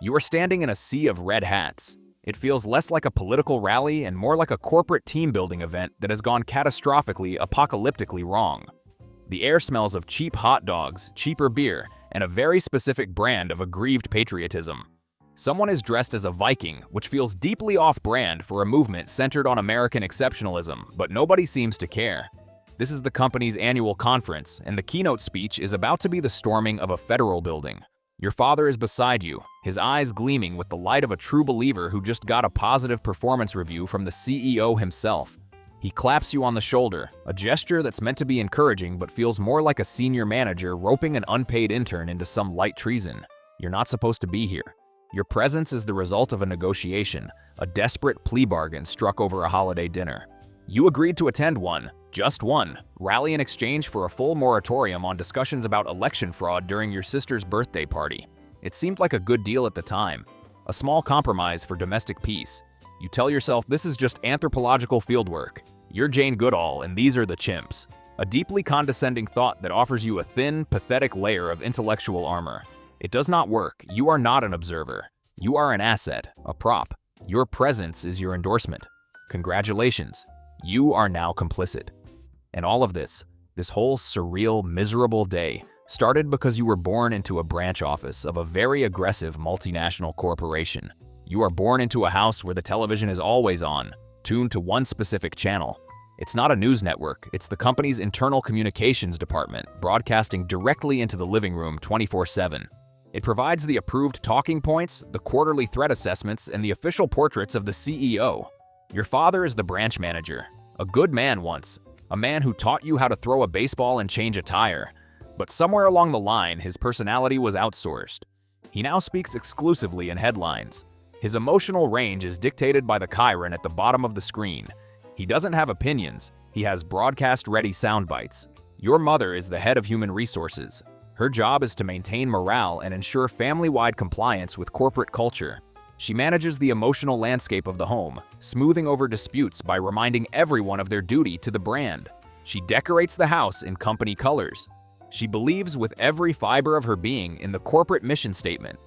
You are standing in a sea of red hats. It feels less like a political rally and more like a corporate team-building event that has gone catastrophically, apocalyptically wrong. The air smells of cheap hot dogs, cheaper beer, and a very specific brand of aggrieved patriotism. Someone is dressed as a Viking, which feels deeply off-brand for a movement centered on American exceptionalism, but nobody seems to care. This is the company's annual conference, and the keynote speech is about to be the storming of a federal building. Your father is beside you, his eyes gleaming with the light of a true believer who just got a positive performance review from the CEO himself. He claps you on the shoulder, a gesture that's meant to be encouraging but feels more like a senior manager roping an unpaid intern into some light treason. You're not supposed to be here. Your presence is the result of a negotiation, a desperate plea bargain struck over a holiday dinner. You agreed to attend one, just one, rally in exchange for a full moratorium on discussions about election fraud during your sister's birthday party. It seemed like a good deal at the time, a small compromise for domestic peace. You tell yourself this is just anthropological fieldwork. You're Jane Goodall and these are the chimps. A deeply condescending thought that offers you a thin, pathetic layer of intellectual armor. It does not work. You are not an observer. You are an asset, a prop. Your presence is your endorsement. Congratulations. You are now complicit. And all of this whole surreal, miserable day, started because you were born into a branch office of a very aggressive multinational corporation. You are born into a house where the television is always on, tuned to one specific channel. It's not a news network, it's the company's internal communications department, broadcasting directly into the living room 24/7. It provides the approved talking points, the quarterly threat assessments, and the official portraits of the CEO. Your father is the branch manager, a good man once, a man who taught you how to throw a baseball and change a tire. But somewhere along the line, his personality was outsourced. He now speaks exclusively in headlines. His emotional range is dictated by the Chiron at the bottom of the screen. He doesn't have opinions, he has broadcast-ready sound bites. Your mother is the head of human resources. Her job is to maintain morale and ensure family-wide compliance with corporate culture. She manages the emotional landscape of the home, smoothing over disputes by reminding everyone of their duty to the brand. She decorates the house in company colors. She believes with every fiber of her being in the corporate mission statement.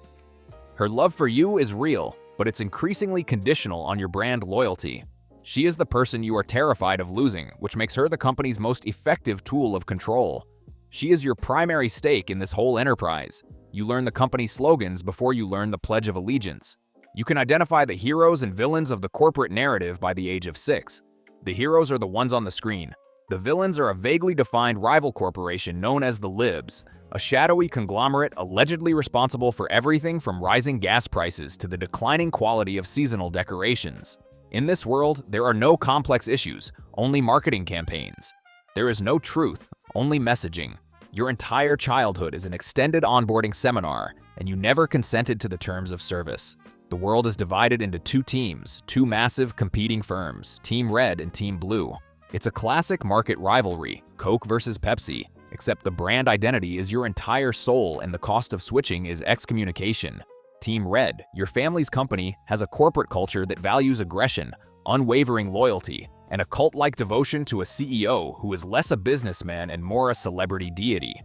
Her love for you is real, but it's increasingly conditional on your brand loyalty. She is the person you are terrified of losing, which makes her the company's most effective tool of control. She is your primary stake in this whole enterprise. You learn the company's slogans before you learn the Pledge of Allegiance. You can identify the heroes and villains of the corporate narrative by the age of 6. The heroes are the ones on the screen. The villains are a vaguely defined rival corporation known as the Libs, a shadowy conglomerate allegedly responsible for everything from rising gas prices to the declining quality of seasonal decorations. In this world, there are no complex issues, only marketing campaigns. There is no truth, only messaging. Your entire childhood is an extended onboarding seminar, and you never consented to the terms of service. The world is divided into two teams, two massive competing firms, Team Red and Team Blue. It's a classic market rivalry, Coke versus Pepsi, except the brand identity is your entire soul and the cost of switching is excommunication. Team Red, your family's company, has a corporate culture that values aggression, unwavering loyalty, and a cult-like devotion to a CEO who is less a businessman and more a celebrity deity.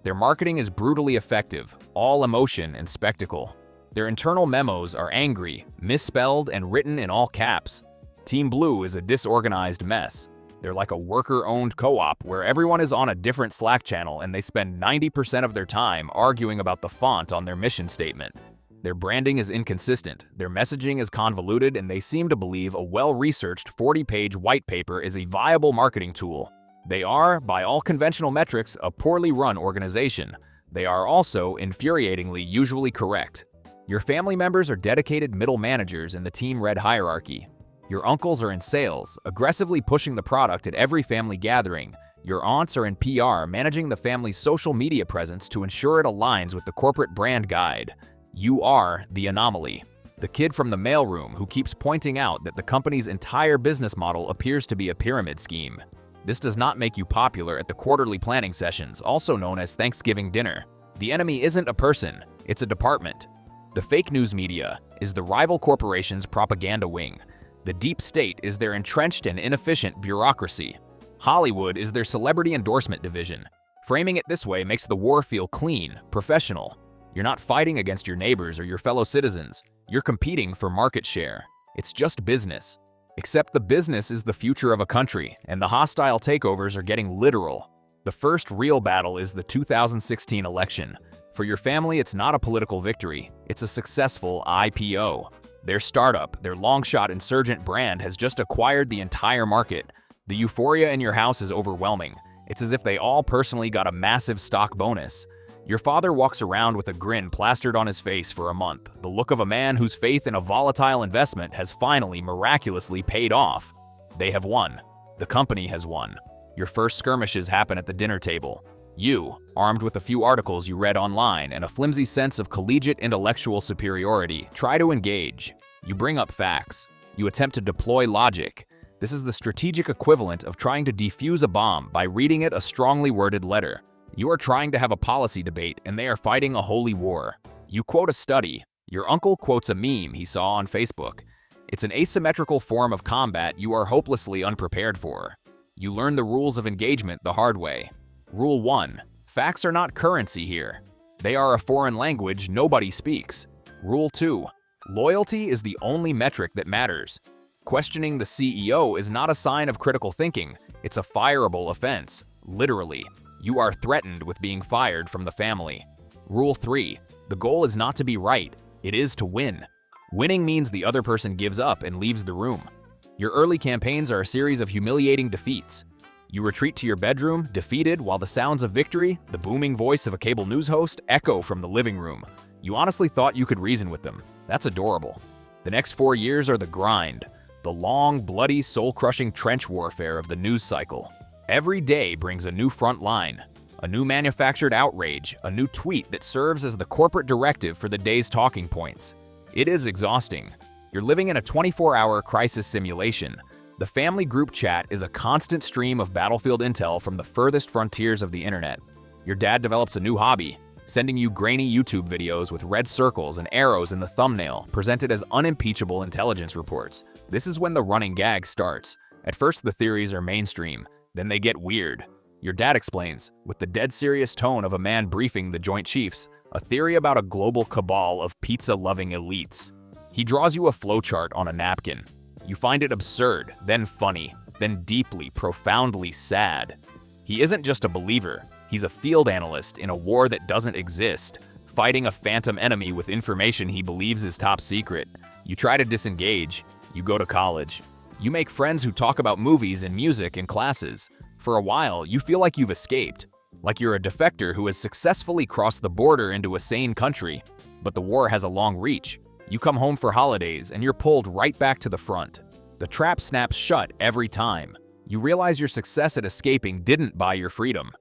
Their marketing is brutally effective, all emotion and spectacle. Their internal memos are angry, misspelled, and written in all caps. Team Blue is a disorganized mess. They're like a worker-owned co-op where everyone is on a different Slack channel and they spend 90% of their time arguing about the font on their mission statement. Their branding is inconsistent, their messaging is convoluted, and they seem to believe a well-researched 40-page white paper is a viable marketing tool. They are, by all conventional metrics, a poorly run organization. They are also, infuriatingly, usually correct. Your family members are dedicated middle managers in the Team Red hierarchy. Your uncles are in sales, aggressively pushing the product at every family gathering. Your aunts are in PR, managing the family's social media presence to ensure it aligns with the corporate brand guide. You are the anomaly, the kid from the mailroom who keeps pointing out that the company's entire business model appears to be a pyramid scheme. This does not make you popular at the quarterly planning sessions, also known as Thanksgiving dinner. The enemy isn't a person, it's a department. The fake news media is the rival corporation's propaganda wing. The deep state is their entrenched and inefficient bureaucracy. Hollywood is their celebrity endorsement division. Framing it this way makes the war feel clean, professional. You're not fighting against your neighbors or your fellow citizens. You're competing for market share. It's just business. Except the business is the future of a country, and the hostile takeovers are getting literal. The first real battle is the 2016 election. For your family, it's not a political victory. It's a successful IPO. Their startup, their long-shot insurgent brand, has just acquired the entire market. The euphoria in your house is overwhelming. It's as if they all personally got a massive stock bonus. Your father walks around with a grin plastered on his face for a month, the look of a man whose faith in a volatile investment has finally miraculously paid off. They have won. The company has won. Your first skirmishes happen at the dinner table. You, armed with a few articles you read online and a flimsy sense of collegiate intellectual superiority, try to engage. You bring up facts. You attempt to deploy logic. This is the strategic equivalent of trying to defuse a bomb by reading it a strongly worded letter. You are trying to have a policy debate, and they are fighting a holy war. You quote a study. Your uncle quotes a meme he saw on Facebook. It's an asymmetrical form of combat you are hopelessly unprepared for. You learn the rules of engagement the hard way. Rule 1. Facts are not currency here. They are a foreign language nobody speaks. Rule 2. Loyalty is the only metric that matters. Questioning the CEO is not a sign of critical thinking. It's a fireable offense. Literally. You are threatened with being fired from the family. Rule 3. The goal is not to be right. It is to win. Winning means the other person gives up and leaves the room. Your early campaigns are a series of humiliating defeats. You retreat to your bedroom, defeated, while the sounds of victory, the booming voice of a cable news host, echo from the living room. You honestly thought you could reason with them. That's adorable. The next 4 years are the grind, the long, bloody, soul-crushing trench warfare of the news cycle. Every day brings a new front line, a new manufactured outrage, a new tweet that serves as the corporate directive for the day's talking points. It is exhausting. You're living in a 24-hour crisis simulation. The family group chat is a constant stream of battlefield intel from the furthest frontiers of the internet. Your dad develops a new hobby, sending you grainy YouTube videos with red circles and arrows in the thumbnail, presented as unimpeachable intelligence reports. This is when the running gag starts. At first, the theories are mainstream. Then they get weird. Your dad explains, with the dead serious tone of a man briefing the Joint Chiefs, a theory about a global cabal of pizza-loving elites. He draws you a flowchart on a napkin. You find it absurd, then funny, then deeply, profoundly sad. He isn't just a believer. He's a field analyst in a war that doesn't exist, fighting a phantom enemy with information he believes is top secret. You try to disengage. You go to college. You make friends who talk about movies and music in classes. For a while, you feel like you've escaped, like you're a defector who has successfully crossed the border into a sane country. But the war has a long reach. You come home for holidays and you're pulled right back to the front. The trap snaps shut every time. You realize your success at escaping didn't buy your freedom.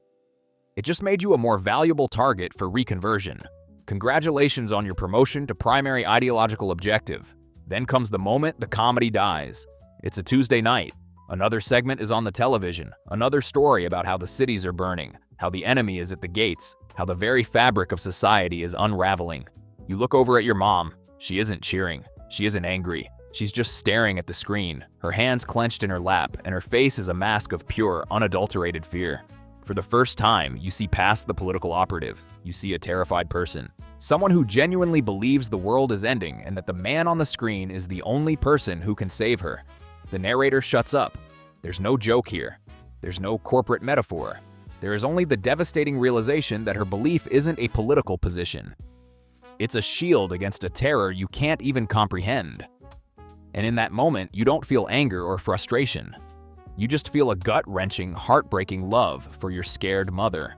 It just made you a more valuable target for reconversion. Congratulations on your promotion to primary ideological objective. Then comes the moment the comedy dies. It's a Tuesday night. Another segment is on the television, another story about how the cities are burning, how the enemy is at the gates, how the very fabric of society is unraveling. You look over at your mom. She isn't cheering. She isn't angry. She's just staring at the screen, her hands clenched in her lap, and her face is a mask of pure, unadulterated fear. For the first time, you see past the political operative. You see a terrified person. Someone who genuinely believes the world is ending and that the man on the screen is the only person who can save her. The narrator shuts up. There's no joke here. There's no corporate metaphor. There is only the devastating realization that her belief isn't a political position. It's a shield against a terror you can't even comprehend. And in that moment, you don't feel anger or frustration. You just feel a gut-wrenching, heartbreaking love for your scared mother.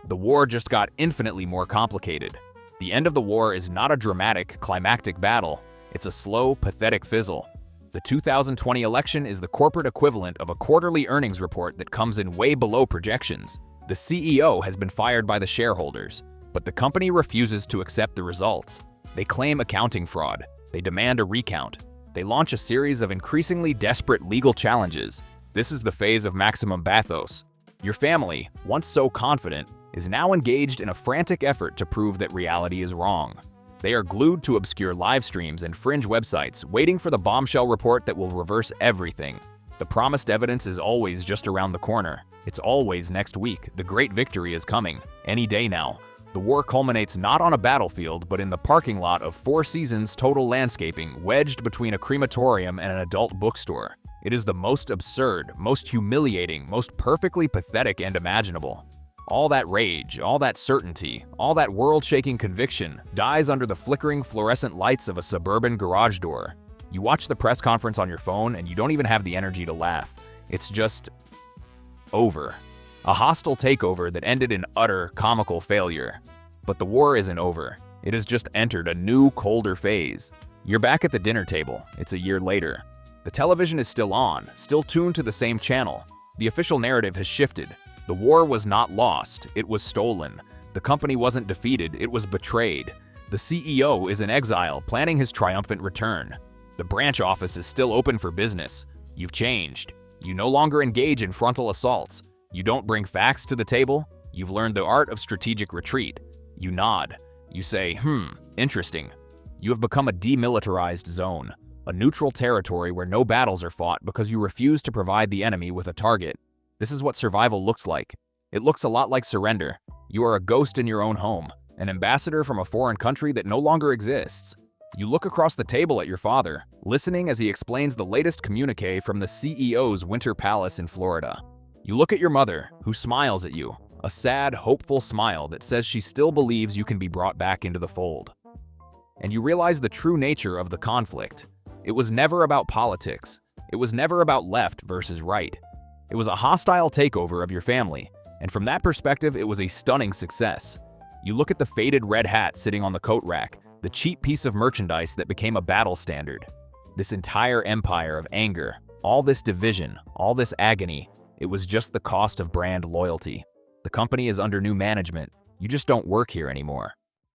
The war just got infinitely more complicated. The end of the war is not a dramatic, climactic battle. It's a slow, pathetic fizzle. The 2020 election is the corporate equivalent of a quarterly earnings report that comes in way below projections. The CEO has been fired by the shareholders, but the company refuses to accept the results. They claim accounting fraud. They demand a recount. They launch a series of increasingly desperate legal challenges. This is the phase of maximum bathos. Your family, once so confident, is now engaged in a frantic effort to prove that reality is wrong. They are glued to obscure live streams and fringe websites, waiting for the bombshell report that will reverse everything. The promised evidence is always just around the corner. It's always next week. The great victory is coming, any day now. The war culminates not on a battlefield, but in the parking lot of Four Seasons Total Landscaping, wedged between a crematorium and an adult bookstore. It is the most absurd, most humiliating, most perfectly pathetic and imaginable. All that rage, all that certainty, all that world-shaking conviction dies under the flickering fluorescent lights of a suburban garage door. You watch the press conference on your phone and you don't even have the energy to laugh. It's just over. A hostile takeover that ended in utter, comical failure. But the war isn't over. It has just entered a new, colder phase. You're back at the dinner table. It's a year later. The television is still on, still tuned to the same channel. The official narrative has shifted. The war was not lost, it was stolen. The company wasn't defeated, it was betrayed. The CEO is in exile, planning his triumphant return. The branch office is still open for business. You've changed. You no longer engage in frontal assaults. You don't bring facts to the table. You've learned the art of strategic retreat. You nod. You say, interesting. You have become a demilitarized zone, a neutral territory where no battles are fought because you refuse to provide the enemy with a target. This is what survival looks like. It looks a lot like surrender. You are a ghost in your own home, an ambassador from a foreign country that no longer exists. You look across the table at your father, listening as he explains the latest communique from the CEO's Winter Palace in Florida. You look at your mother, who smiles at you, a sad, hopeful smile that says she still believes you can be brought back into the fold. And you realize the true nature of the conflict. It was never about politics. It was never about left versus right. It was a hostile takeover of your family, and from that perspective, it was a stunning success. You look at the faded red hat sitting on the coat rack, the cheap piece of merchandise that became a battle standard. This entire empire of anger, all this division, all this agony, it was just the cost of brand loyalty. The company is under new management. You just don't work here anymore.